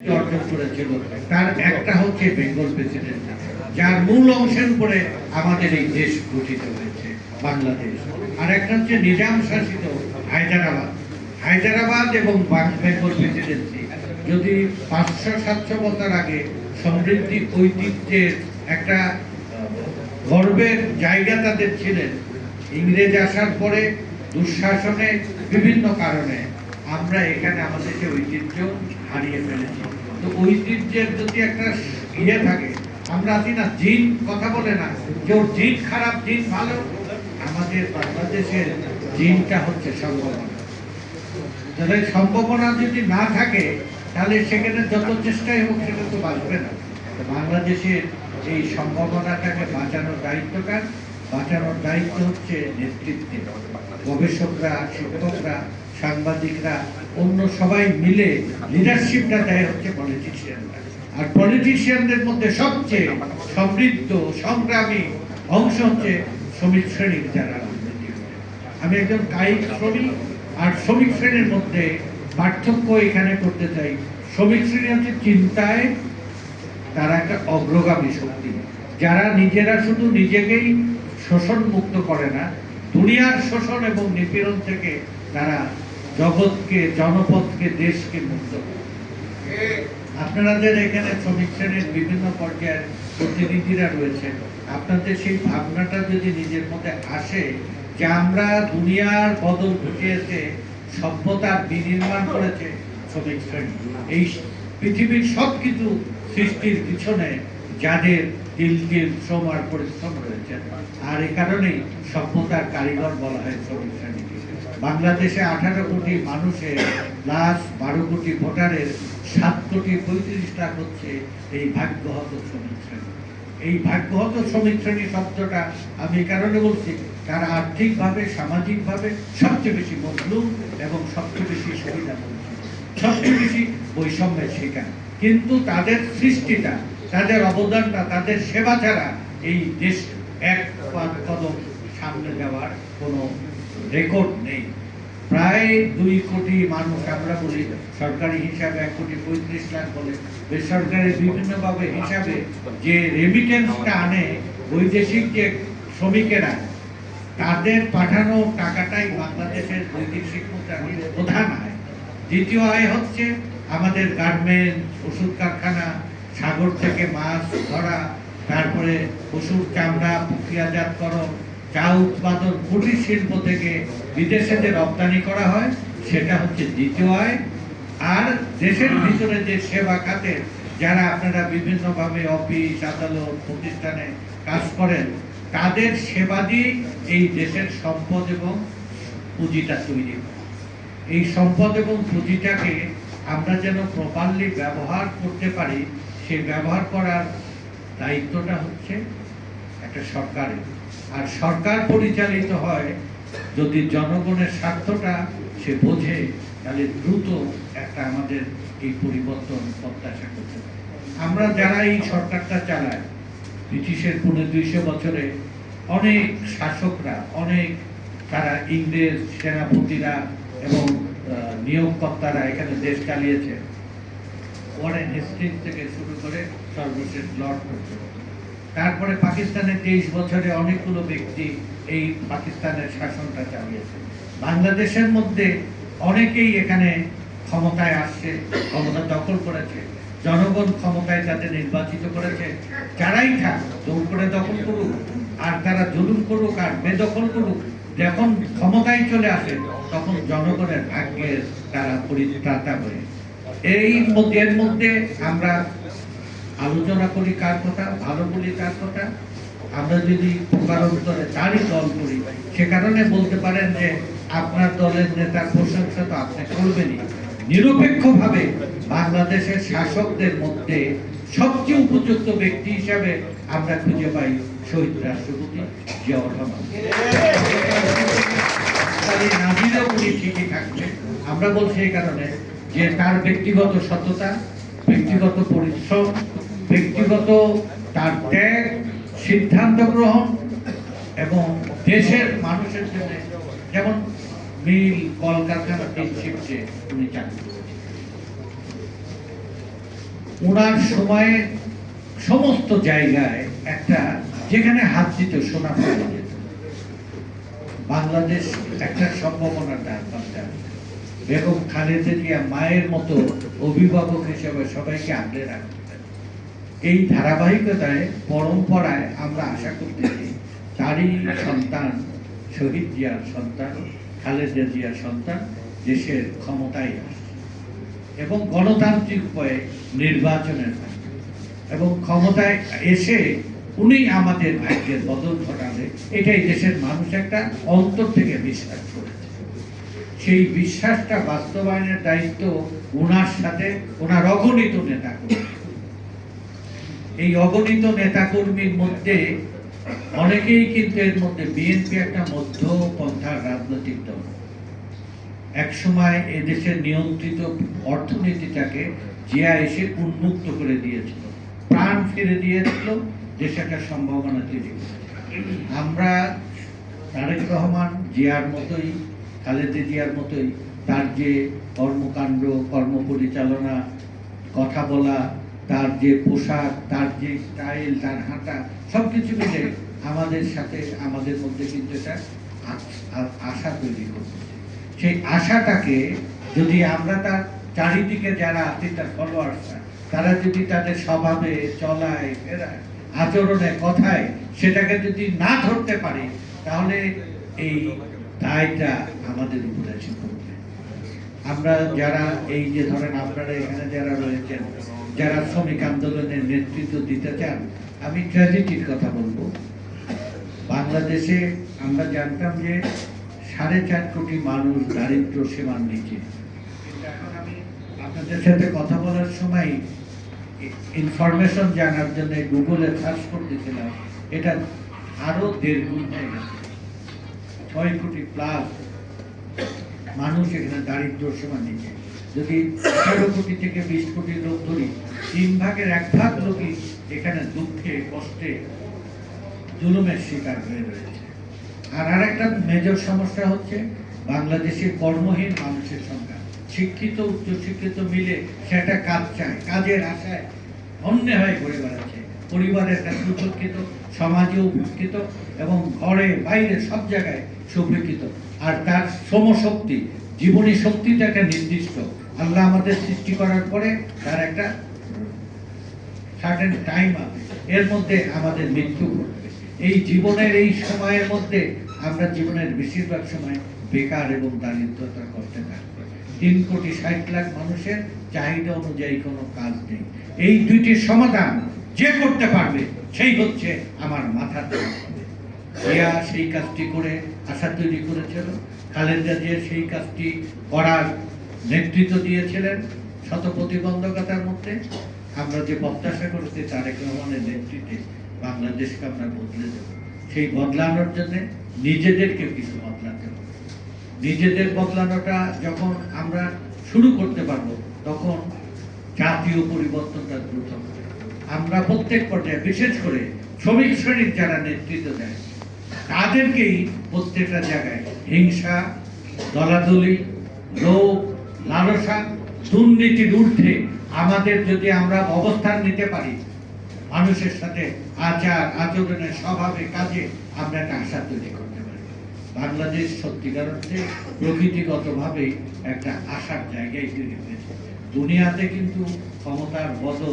অর্জন করেছিল তার একটা হচ্ছে বেঙ্গল প্রেসিডেন্ট, যার মূল অংশের উপরে আমাদের এই দেশ গঠিত হয়েছে বাংলাদেশ। আর একটা হচ্ছে নিজাম শাসিত হায়দ্রাবাদ এবং বেঙ্গল প্রেসিডেন্সি। যদি 500-700 বছর আগে সমৃদ্ধি ঐতিহ্যের একটা গর্বের জায়গা তাদের ছিলেন, ইংরেজ আসার পরে দুঃশাসনে বিভিন্ন কারণে আমরা এখানে আমাদের যে ঐতিহ্য হারিয়ে ফেলেছি। তো ঐতিহ্যের যদি একটা ইয়ে থাকে, আমরা আছি না, জিন কথা বলে না যে ওর জিন খারাপ জিন ভালো, আমাদের বাংলাদেশের জিনটা হচ্ছে সম্ভাবনা। তাহলে সম্ভাবনা যদি না থাকে তাহলে সেখানে যত চেষ্টাই হোক সেটা তো বাঁচবে না। বাংলাদেশের এই সম্ভাবনাটাকে বাঁচানোর দায়িত্ব কার? বাঁচানোর দায়িত্ব হচ্ছে নেতৃত্বে। গবেষকরা, শিক্ষকরা, সাংবাদিকরা, অন্য সবাই মিলে লিডারশিপটা দেয় হচ্ছে পলিটিশিয়ানরা। আর পলিটিশিয়ানদের মধ্যে সবচেয়ে সমৃদ্ধ সংগ্রামী অংশ হচ্ছে শ্রমিক শ্রেণীর যারা রাজনীতি করে। আমি একজন কায়িক শ্রমিক আর শ্রমিক শ্রেণীর মধ্যে পার্থক্য এখানে করতে চাই। শ্রমিক শ্রেণী হচ্ছে চিন্তায় তারা একটা অগ্রগামী শক্তি, যারা নিজেরা শুধু নিজেকেই শোষণ মুক্ত করে না, দুনিয়ার শোষণ এবং নিপীড়ন থেকে তারা জগৎকে, জনপদকে, দেশকে মুক্ত করে। আপনাদের এখানে শ্রমিক শ্রেণীর বিভিন্ন পর্যায়ের প্রতিনিধিরা রয়েছে, আপনাদের সেই ভাবনাটা যদি নিজের মধ্যে আসে যে আমরা দুনিয়ার বদল ঘটিয়েছে, সভ্যতার বিনির্মাণ করেছে শ্রমিক শ্রেণী, এই পৃথিবীর সবকিছু সৃষ্টির পিছনে যাদের তিল শ্রম আর পরিশ্রম রয়েছে, আর এই কারণেই সভ্যতার কারিগর বলা হয় শ্রমিক শ্রেণীকে। বাংলাদেশে 18 কোটি মানুষের প্লাস 12 কোটি ভোটারের 7 কোটি 35 লাখ হচ্ছে এই ভাগ্যহত শ্রমিক শ্রেণী। এই ভাগ্যহত শ্রমিক শ্রেণী শব্দটা আমি এই কারণে বলছি, তারা আর্থিকভাবে, সামাজিকভাবে সবচেয়ে বেশি মজলুম এবং সবচেয়ে বেশি সুবিধা বঞ্চিত, সবচেয়ে বেশি বৈষম্যের শিকার। কিন্তু তাদের সৃষ্টিটা, তাদের অবদানটা, তাদের সেবা ছাড়া এই দেশ এক কদম সামনে যাওয়ার কোনো রেকর্ড নেই। প্রায় 2 কোটি মানুষ, আমরা বলি সরকারি হিসাবে 1 কোটি 35 লাখ বলে, বেসরকারি বিভিন্নভাবে হিসাবে যে রেমিটেন্সটা আনে বৈদেশিক যে শ্রমিকেরা, তাদের পাঠানো টাকাটাই বাংলাদেশের বৈদেশিক মুদ্রার প্রধান আয়। দ্বিতীয় আয় হচ্ছে আমাদের গার্মেন্টস, ওষুধ কারখানা, সাগর থেকে মাছ ধরা, তারপরে পশুর চামড়া প্রক্রিয়াজাতকরণ, চা উৎপাদন, কুটির শিল্প থেকে বিদেশে যে রপ্তানি করা হয় সেটা হচ্ছে দ্বিতীয় আয়। আর দেশের ভিতরে যে সেবা খাতে যারা আপনারা বিভিন্নভাবে অফিস, আদালত, প্রতিষ্ঠানে কাজ করেন, তাদের সেবা দিয়ে এই দেশের সম্পদ এবং পুঁজিটা তৈরি হয়। এই সম্পদ এবং পুঁজিটাকে আমরা যেন প্রপারলি ব্যবহার করতে পারি, সেই ব্যবহার করার দায়িত্বটা হচ্ছে একটা সরকারের। আর সরকার পরিচালিত হয় যদি জনগণের স্বার্থটা সে বোঝে, তাহলে দ্রুত একটা আমাদের এই পরিবর্তন প্রত্যাশা করতে পারে। আমরা যারা এই সরকারটা চালায়, ব্রিটিশের 250 বছরে অনেক শাসকরা, অনেক তারা ইংরেজ সেনাপতিরা এবং নিয়োগকর্তারা এখানে দেশ চালিয়েছে। ওয়ারেন হেস্টিংস থেকে শুরু করে সর্বশেষ লর্ড পর্যন্ত। তারপরে পাকিস্তানের 23 বছরে অনেকগুলো ব্যক্তি এই পাকিস্তানের শাসনটা চালিয়েছে। বাংলাদেশের মধ্যে অনেকেই এখানে ক্ষমতায় আসছে, ক্ষমতা দখল করেছে, জনগণ ক্ষমতায় যাদের নির্বাচিত করেছে, যারাই থাক জোর করে দখল করুক, আর তারা জুলুম করুক আর বেদখল করুক, যখন ক্ষমতায় চলে আসে তখন জনগণের ভাগ্যের তারা পরিত্রাতা হয়ে। এর মধ্যে আমরা আলোচনা করি কার কথা, ভালো বলি কার কথা। আমরা যদি প্রকারান্তরে তারই দল করি, সে কারণে বলতে পারেন যে আপনার দলের নেতার প্রশংসা তো আপনি করবেনই। নিরপেক্ষভাবে বাংলাদেশের শাসকদের মধ্যে সবচেয়ে উপযুক্ত ব্যক্তি হিসাবে আমরা খুঁজে পাই শহীদ রাষ্ট্রপতি জিয়াউর রহমান। নাজিরও উনি ঠিকই থাকবেন। আমরা বলছি এই কারণে যে তার ব্যক্তিগত সততা, ব্যক্তিগত পরিশ্রম, ব্যক্তিগত তার ত্যাগ, সিদ্ধান্ত গ্রহণ এবং দেশের মানুষের জন্য, যেমন মিল, কলকারখানা, 3 শিফটে উনি চাকরি করেছেন। ওনার সময়ে সমস্ত জায়গায় একটা যেখানে হাত দিত সোনা পাওয়া যেত। বাংলাদেশ একটা সম্ভাবনার দ্বার প্রান্তে আছে। বেগম খালেদা জিয়া মায়ের মতো অভিভাবক হিসেবে সবাইকে আগলে রাখতেন। এই ধারাবাহিকতায় পরম্পরায় আমরা আশা করতেছি তারই সন্তান, শহীদ জিয়ার সন্তান, খালেদা জিয়ার সন্তান দেশের ক্ষমতায় আসছে এবং গণতান্ত্রিক উপায়ে নির্বাচনের মাধ্যমে এবং ক্ষমতায় এসে উনি আমাদের ভাগ্যের বদল ঘটাবে, এটাই দেশের মানুষ একটা অন্তর থেকে বিশ্বাস করেছে। সেই বিশ্বাসটা বাস্তবায়নের দায়িত্ব ওনার সাথে ওনার অগণিত নেতাকর্মী। এই অগণিত নেতাকর্মীর মধ্যে অনেকেই কিন্তু এর মধ্যে বিএনপি একটা মধ্যপন্থার রাজনৈতিক দল। একসময় এদেশের নিয়ন্ত্রিত অর্থনীতিটাকে জিয়া এসে উন্মুক্ত করে দিয়েছিল, প্রাণ ফিরে দিয়েছিল, দেশে একটা সম্ভাবনা তৈরি করেছে। আমরা তারেক রহমান জিয়ার মতোই, খালেদা জিয়ার মতোই তার যে কর্মকাণ্ড, কর্মপরিচালনা, কথা বলা, তার যে পোশাক, তার যে স্টাইল, তার হাঁটা, সবকিছু মিলে আমাদের সাথে আমাদের মধ্যে কিন্তু এটা আশা তৈরি করছে। সেই আশাটাকে যদি আমরা তার চারিদিকে যারা আছে তার ফলোয়ার্সরা, তারা যদি তাদের স্বভাবে, চলায়, ফেরায়, আচরণে, কথায় সেটাকে যদি না ধরতে পারি, তাহলে এই দায়টা আমাদের উপরে এসে পড়বে। আমরা যারা এই যে ধরেন আপনারা এখানে যারা রয়েছেন, যারা শ্রমিক আন্দোলনের নেতৃত্ব দিতে চান, আমি ট্র্যাজেডির কথা বলবো। বাংলাদেশে আমরা জানতাম যে 4.5 কোটি মানুষ দারিদ্র সীমার নিচে। এখন আমি আপনাদের সাথে কথা বলার সময় ইনফরমেশন জানার জন্য গুগলে সার্চ করতেছিলাম, এটা আরো 1.5 গুণ হয়ে গেছে। 6 কোটি প্লাস মানুষ এখানে দারিদ্র সীমার নিচে। যদি 18 কোটি থেকে 20 কোটি লোক ধরি, 3 ভাগের 1 ভাগ লোকই এখানে দুঃখে, কষ্টে, জুলুমের শিকার হয়ে রয়েছে। আর আরেকটা মেজর সমস্যা হচ্ছে বাংলাদেশের কর্মহীন মানুষের সংখ্যা। শিক্ষিত, উচ্চশিক্ষিত মিলে সেটা কাজ চায়, কাজের আশায় অন্য হয়ে ঘুরে বেড়াচ্ছে। পরিবারের কাছে উপেক্ষিত, সমাজে উপেক্ষিত এবং ঘরে বাইরে সব জায়গায় সুপেক্ষিত। আর তার শ্রমশক্তি, জীবনী শক্তিটা একটা নির্দিষ্ট, আল্লাহ আমাদের সৃষ্টি করার পরে তার একটা সার্টেন টাইম আছে, এর মধ্যে আমাদের মৃত্যু ঘটবে। এই জীবনের এই সময়ের মধ্যে আমরা জীবনের বেশিরভাগ সময় বেকার এবং দারিদ্রতার কষ্টে থাকবো। 3,60,00,000 মানুষের চাহিদা অনুযায়ী কোনো কাজ নেই। এই দুইটির সমাধান যে করতে পারবে সেই হচ্ছে আমার মাথার জিয়া সেই কাজটি করে আশা তৈরি করেছিল। খালেদা জিয়া সেই কাজটি করার নেতৃত্ব দিয়েছিলেন শত প্রতিবন্ধকতার মধ্যে। আমরা যে প্রত্যাশা করেছি তারেক রহমানের নেতৃত্বে বাংলাদেশকে আমরা বদলে দেব। সেই বদলানোর জন্য নিজেদেরকে কিছু বদলাতে হবে। নিজেদের বদলানোটা যখন আমরা শুরু করতে পারবো, তখন জাতীয় পরিবর্তনটা দ্রুত হবে। আমরা প্রত্যেক পর্যায়ে, বিশেষ করে শ্রমিক শ্রেণীর যারা নেতৃত্ব দেয়, তাদেরকেই প্রত্যেকটা জায়গায় হিংসা, দলাদলি, লোভ, লালসা, দুর্নীতির ঊর্ধ্বে আমাদের যদি আমরা অবস্থান নিতে পারি, মানুষের সাথে আচার আচরণের স্বভাবে, কাজে আমরা একটা আশা তৈরি করতে পারি। বাংলাদেশ সত্যিকার অর্থে প্রকৃতিগতভাবে একটা আশার জায়গায় তৈরি হয়েছে। দুনিয়াতে কিন্তু ক্ষমতার বদল